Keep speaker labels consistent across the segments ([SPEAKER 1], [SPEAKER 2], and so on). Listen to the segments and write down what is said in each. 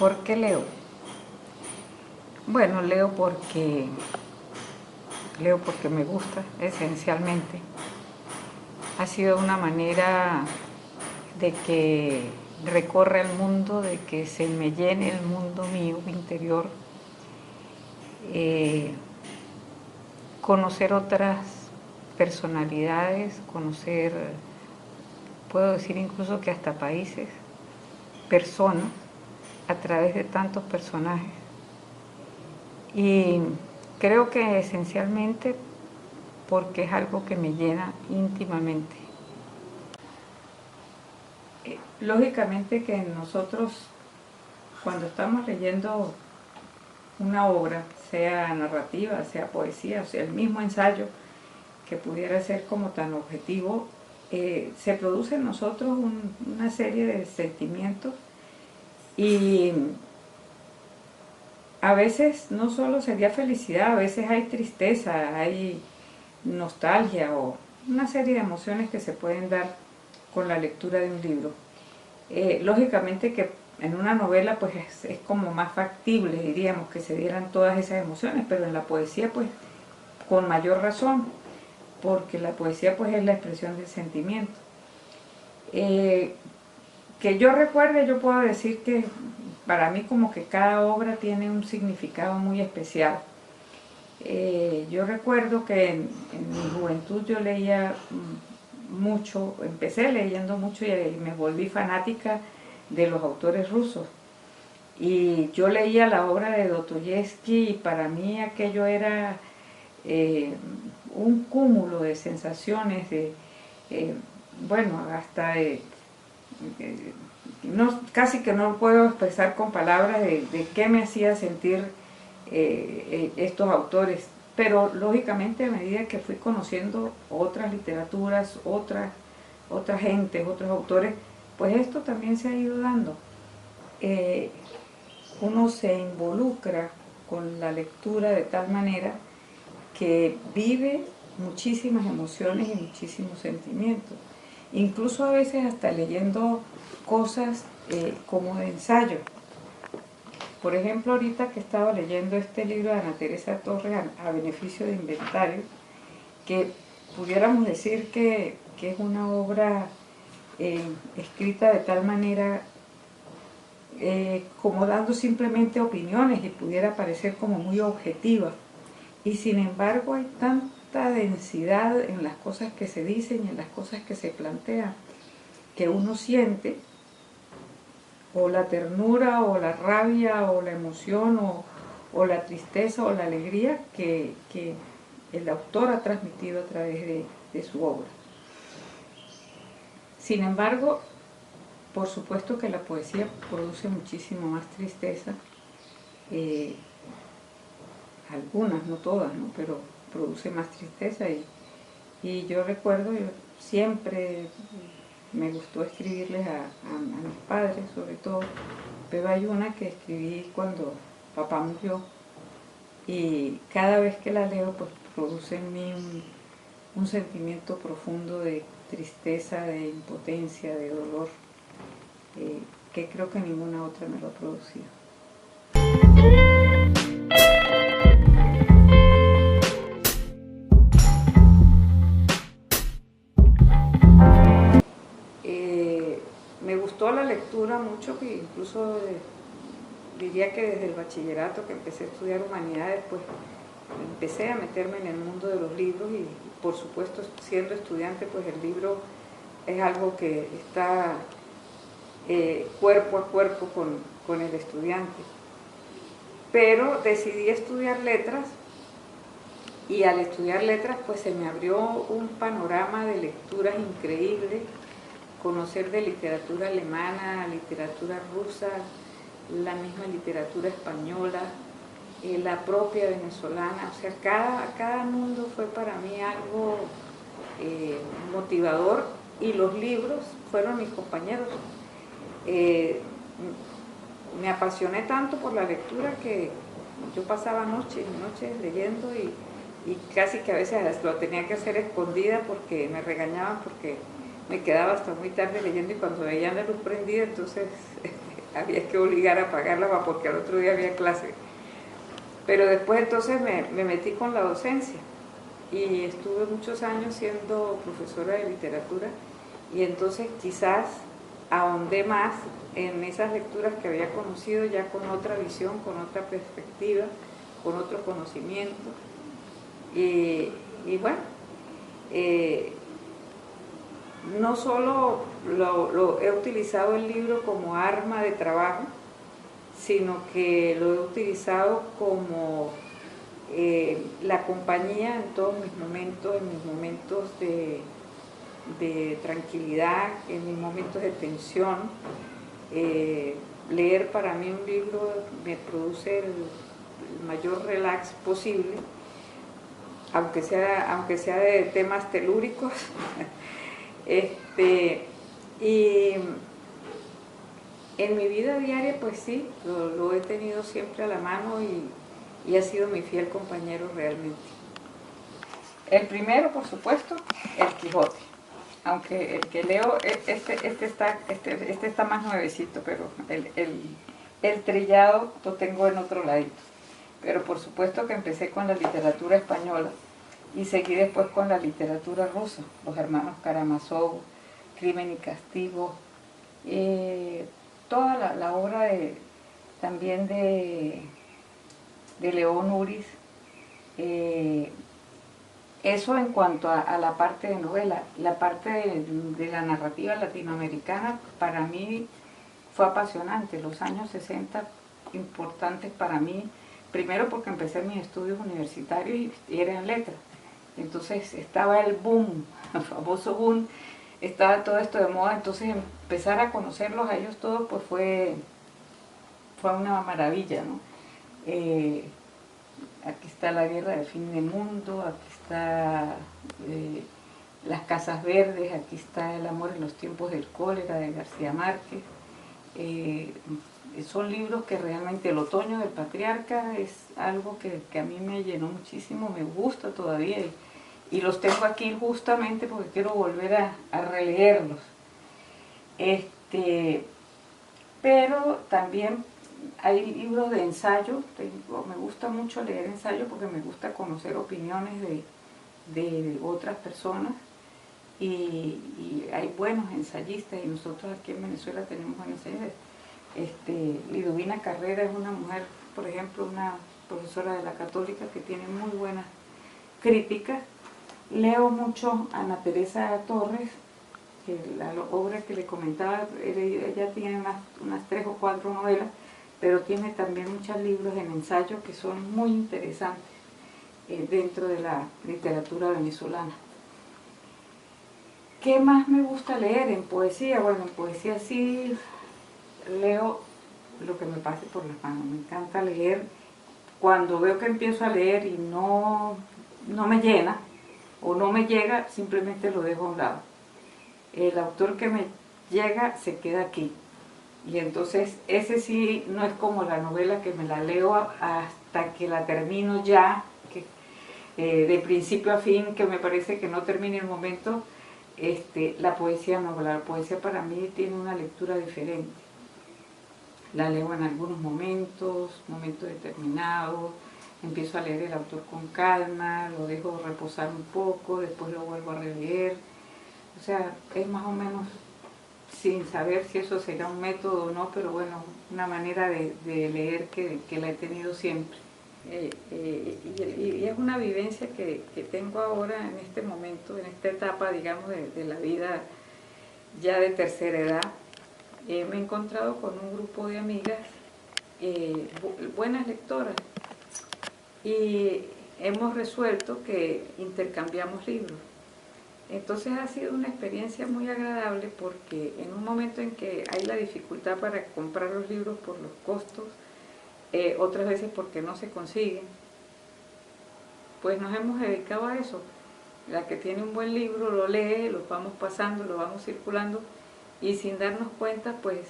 [SPEAKER 1] ¿Por qué leo? Bueno, leo porque me gusta, esencialmente. Ha sido una manera de que recorra el mundo, de que se me llene el mundo mío interior, eh, conocer otras personalidades, conocer, puedo decir incluso que hasta países, personas, a través de tantos personajes. Y creo que esencialmente porque es algo que me llena íntimamente. Lógicamente que nosotros, cuando estamos leyendo una obra, sea narrativa, sea poesía, o sea el mismo ensayo, que pudiera ser como tan objetivo, se produce en nosotros una serie de sentimientos y a veces no solo sería felicidad, a veces hay tristeza, hay nostalgia o una serie de emociones que se pueden dar con la lectura de un libro. Lógicamente que en una novela pues es como más factible, diríamos, que se dieran todas esas emociones, pero en la poesía pues con mayor razón, porque la poesía pues es la expresión del sentimiento. Que yo recuerde, yo puedo decir que para mí como que cada obra tiene un significado muy especial. Yo recuerdo que en mi juventud yo leía mucho, empecé leyendo mucho y me volví fanática de los autores rusos. Y yo leía la obra de Dostoyevsky y para mí aquello era un cúmulo de sensaciones, bueno, hasta casi que no puedo expresar con palabras de qué me hacía sentir estos autores, pero lógicamente a medida que fui conociendo otras literaturas, otras gentes, otros autores, pues esto también se ha ido dando. Uno se involucra con la lectura de tal manera que vive muchísimas emociones y muchísimos sentimientos, incluso a veces hasta leyendo cosas como de ensayo. Por ejemplo, ahorita que estaba leyendo este libro de Ana Teresa Torres, a beneficio de inventario, que pudiéramos decir que es una obra escrita de tal manera como dando simplemente opiniones y pudiera parecer como muy objetiva. Y sin embargo hay tanta densidad en las cosas que se dicen y en las cosas que se plantean, que uno siente o la ternura o la rabia o la emoción o la tristeza o la alegría que el autor ha transmitido a través de su obra. Sin embargo, por supuesto que la poesía produce muchísimo más tristeza, algunas, no todas, ¿no? Pero produce más tristeza y yo recuerdo, yo siempre me gustó escribirles a mis padres, sobre todo, pero hay una que escribí cuando papá murió y cada vez que la leo pues produce en mí un sentimiento profundo de tristeza, de impotencia, de dolor, que creo que ninguna otra me lo ha producido. Me gustó la lectura mucho, que incluso diría que desde el bachillerato que empecé a estudiar humanidades, pues empecé a meterme en el mundo de los libros y por supuesto siendo estudiante pues el libro es algo que está cuerpo a cuerpo con el estudiante. Pero decidí estudiar letras y al estudiar letras pues se me abrió un panorama de lecturas increíble, conocer de literatura alemana, literatura rusa, la misma literatura española, la propia venezolana, o sea, cada mundo fue para mí algo motivador y los libros fueron mis compañeros. Me apasioné tanto por la lectura que yo pasaba noches y noches leyendo y casi que a veces lo tenía que hacer escondida porque me regañaban porque me quedaba hasta muy tarde leyendo y cuando veían la luz prendida entonces había que obligar a pagarla porque al otro día había clase. Pero después entonces me metí con la docencia y estuve muchos años siendo profesora de literatura, y entonces quizás ahondé más en esas lecturas que había conocido ya con otra visión, con otra perspectiva, con otro conocimiento. Y bueno, no solo he utilizado el libro como arma de trabajo, sino que lo he utilizado como la compañía en todos mis momentos, en mis momentos de tranquilidad, en mis momentos de tensión. Leer para mí un libro me produce el mayor relax posible, aunque sea de temas telúricos. Y en mi vida diaria, pues sí, lo he tenido siempre a la mano y ha sido mi fiel compañero realmente. El primero, por supuesto, El Quijote. Aunque el que leo, este está más nuevecito, pero el trillado lo tengo en otro ladito. Pero por supuesto que empecé con la literatura española y seguí después con la literatura rusa, los hermanos Karamazov, Crimen y Castigo, toda la obra también de León Uris. Eso en cuanto a la parte de novela. La parte de la narrativa latinoamericana para mí fue apasionante. Los años 60 importantes para mí, primero porque empecé mis estudios universitarios y era en letras. Entonces estaba el boom, el famoso boom, estaba todo esto de moda, entonces empezar a conocerlos a ellos todos pues fue una maravilla, ¿no? Aquí está La Guerra del Fin del Mundo, aquí está Las Casas Verdes, aquí está El amor en los tiempos del cólera de García Márquez. Son libros que realmente, El otoño del patriarca es algo que a mí me llenó muchísimo, me gusta todavía y los tengo aquí justamente porque quiero volver a releerlos. Pero también hay libros de ensayo, me gusta mucho leer ensayo porque me gusta conocer opiniones de otras personas y hay buenos ensayistas y nosotros aquí en Venezuela tenemos buenos ensayistas. Liduvina Carrera es una mujer, por ejemplo, una profesora de la Católica que tiene muy buenas críticas. Leo mucho a Ana Teresa Torres, que la obra que le comentaba, ella tiene unas 3 o 4 novelas, pero tiene también muchos libros en ensayo que son muy interesantes dentro de la literatura venezolana. ¿Qué más me gusta leer en poesía? Bueno, en poesía sí leo lo que me pase por las manos. Me encanta leer. Cuando veo que empiezo a leer y no me llena o no me llega, simplemente lo dejo a un lado. El autor que me llega se queda aquí. Y entonces ese sí no es como la novela que me la leo hasta que la termino ya, de principio a fin, que me parece que no termine el momento. La poesía no, la poesía para mí tiene una lectura diferente. La leo en algunos momentos determinados, empiezo a leer el autor con calma, lo dejo reposar un poco, después lo vuelvo a releer. O sea, es más o menos sin saber si eso será un método o no, pero bueno, una manera de leer que la he tenido siempre. Y es una vivencia que tengo ahora en este momento, en esta etapa, digamos, de la vida ya de tercera edad. Me he encontrado con un grupo de amigas, buenas lectoras, y hemos resuelto que intercambiamos libros. Entonces ha sido una experiencia muy agradable porque en un momento en que hay la dificultad para comprar los libros por los costos, otras veces porque no se consiguen, pues nos hemos dedicado a eso. La que tiene un buen libro lo lee, lo vamos pasando, lo vamos circulando y sin darnos cuenta pues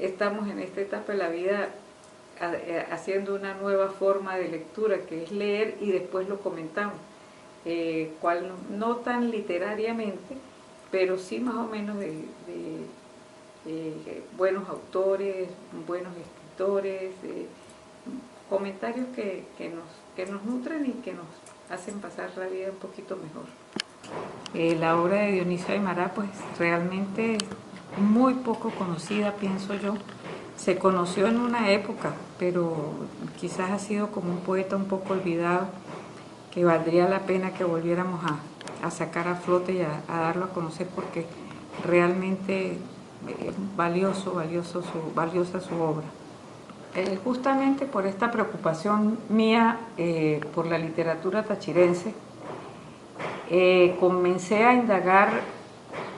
[SPEAKER 1] estamos en esta etapa de la vida haciendo una nueva forma de lectura que es leer y después lo comentamos. No tan literariamente, pero sí más o menos buenos autores, buenos escritores, comentarios que nos nutren y que nos hacen pasar la vida un poquito mejor. La obra de Dionisio Aimara, pues realmente muy poco conocida, pienso yo. Se conoció en una época, pero quizás ha sido como un poeta un poco olvidado, que valdría la pena que volviéramos a sacar a flote y a darlo a conocer, porque realmente es valiosa su obra. Justamente por esta preocupación mía por la literatura tachirense, comencé a indagar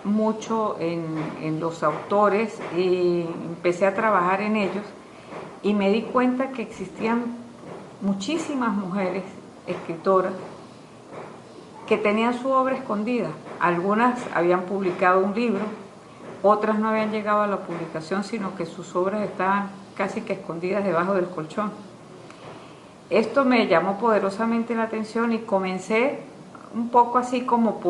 [SPEAKER 1] mucho en los autores y empecé a trabajar en ellos, y me di cuenta que existían muchísimas mujeres escritoras que tenían su obra escondida. Algunas habían publicado un libro, otras no habían llegado a la publicación, sino que sus obras estaban casi que escondidas debajo del colchón. Esto me llamó poderosamente la atención y comencé un poco así como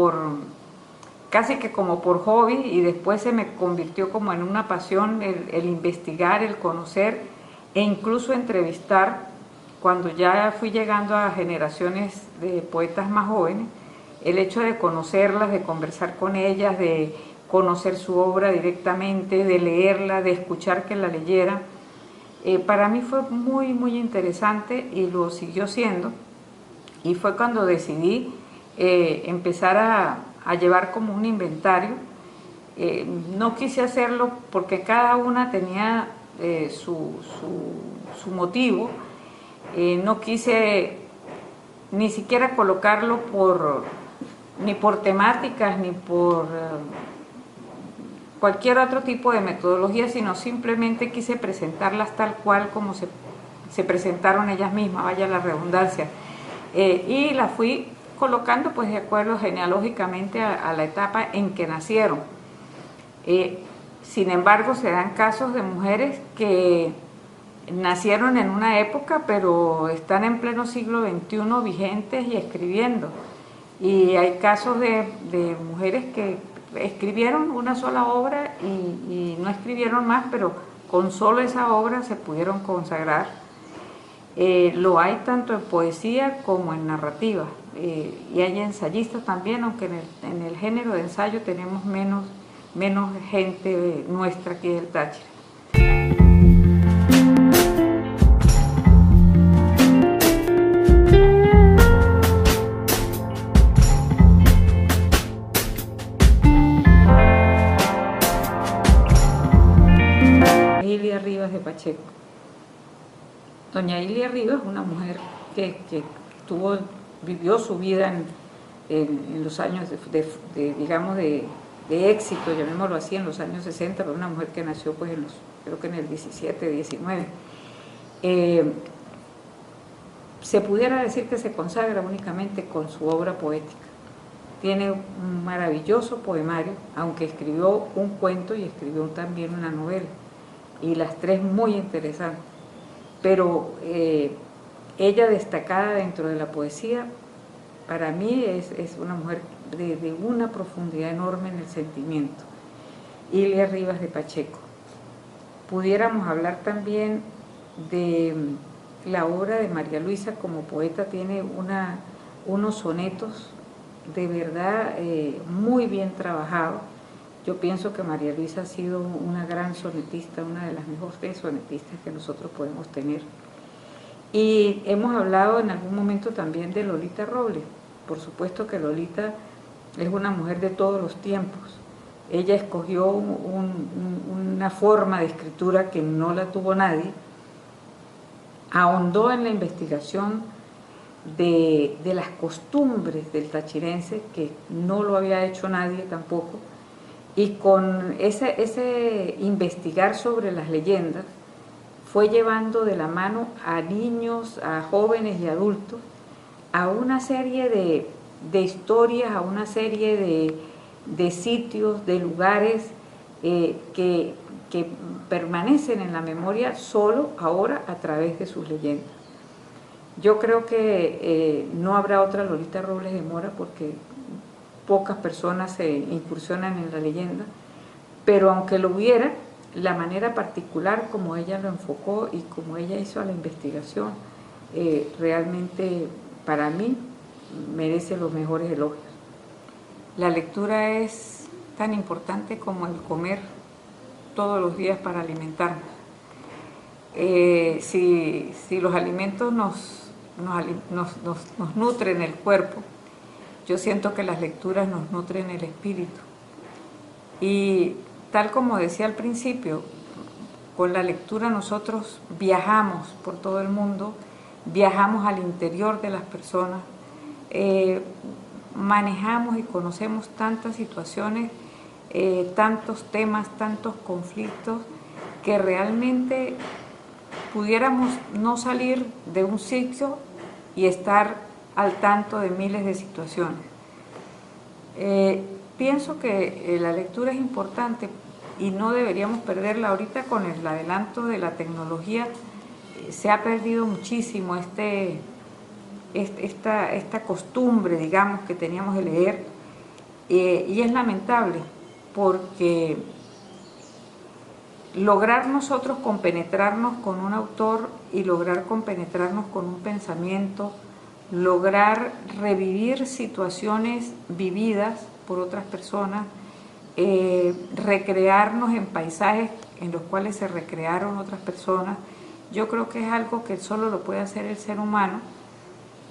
[SPEAKER 1] casi que como por hobby, y después se me convirtió como en una pasión el investigar, el conocer e incluso entrevistar. Cuando ya fui llegando a generaciones de poetas más jóvenes, el hecho de conocerlas, de conversar con ellas, de conocer su obra directamente, de leerla, de escuchar que la leyera, para mí fue muy, muy interesante y lo siguió siendo. Y fue cuando decidí empezar a llevar como un inventario. No quise hacerlo porque cada una tenía su motivo. No quise ni siquiera colocarlo ni por temáticas, ni por cualquier otro tipo de metodología, sino simplemente quise presentarlas tal cual como se presentaron ellas mismas, vaya la redundancia. Y las fui colocando pues de acuerdo genealógicamente a la etapa en que nacieron. Sin embargo, se dan casos de mujeres que nacieron en una época, pero están en pleno siglo XXI vigentes y escribiendo. Y hay casos de mujeres que escribieron una sola obra y no escribieron más, pero con solo esa obra se pudieron consagrar. Lo hay tanto en poesía como en narrativa, y hay ensayistas también, aunque en el género de ensayo tenemos menos gente nuestra aquí del Táchira. Ilia Rivas de Pacheco. Doña Ilia Rivas, una mujer que vivió su vida en los años de éxito, llamémoslo así, en los años 60, pero una mujer que nació pues creo que en el 17, 19. Se pudiera decir que se consagra únicamente con su obra poética. Tiene un maravilloso poemario, aunque escribió un cuento y escribió también una novela, y las tres muy interesantes. Pero ella, destacada dentro de la poesía, para mí es una mujer de una profundidad enorme en el sentimiento. Ilia Rivas de Pacheco. Pudiéramos hablar también de la obra de María Luisa como poeta. Tiene unos sonetos de verdad muy bien trabajados. Yo pienso que María Luisa ha sido una gran sonetista, una de las mejores sonetistas que nosotros podemos tener. Y hemos hablado en algún momento también de Lolita Robles. Por supuesto que Lolita es una mujer de todos los tiempos. Ella escogió una forma de escritura que no la tuvo nadie, ahondó en la investigación de las costumbres del tachirense, que no lo había hecho nadie tampoco, y con ese investigar sobre las leyendas fue llevando de la mano a niños, a jóvenes y adultos a una serie de historias, a una serie de sitios, de lugares que permanecen en la memoria solo ahora a través de sus leyendas. Yo creo que no habrá otra Lolita Robles de Mora, porque pocas personas se incursionan en la leyenda, pero aunque lo hubiera, la manera particular como ella lo enfocó y como ella hizo la investigación, realmente para mí merece los mejores elogios. La lectura es tan importante como el comer todos los días para alimentarnos. Si los alimentos nos nutren el cuerpo, yo siento que las lecturas nos nutren el espíritu. Y tal como decía al principio, con la lectura nosotros viajamos por todo el mundo, viajamos al interior de las personas, manejamos y conocemos tantas situaciones, tantos temas, tantos conflictos, que realmente pudiéramos no salir de un sitio y estar al tanto de miles de situaciones. Pienso que la lectura es importante y no deberíamos perderla. Ahorita con el adelanto de la tecnología se ha perdido muchísimo esta costumbre, digamos, que teníamos de leer, y es lamentable porque lograr nosotros compenetrarnos con un autor y lograr compenetrarnos con un pensamiento, lograr revivir situaciones vividas por otras personas, recrearnos en paisajes en los cuales se recrearon otras personas, yo creo que es algo que solo lo puede hacer el ser humano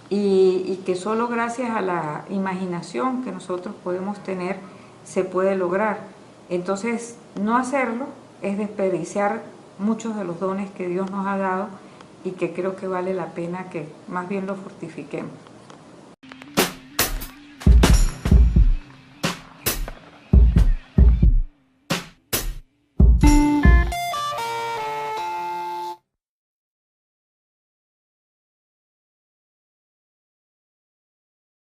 [SPEAKER 1] y que solo gracias a la imaginación que nosotros podemos tener se puede lograr. Entonces, no hacerlo es desperdiciar muchos de los dones que Dios nos ha dado y que creo que vale la pena que más bien los fortifiquemos.